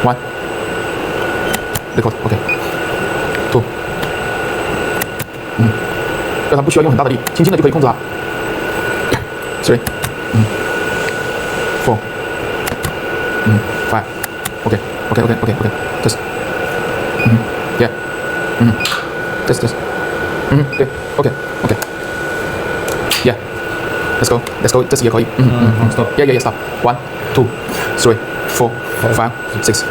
One. Record. OK。Two。让它不需要用很大的力，轻轻的就可以控制它。Three。Four。Five。OK。Test。Yeah。Test。对。OK。Yeah。Let's go，这次也可以。Stop。Yeah，stop。One，two，three，four，five，six。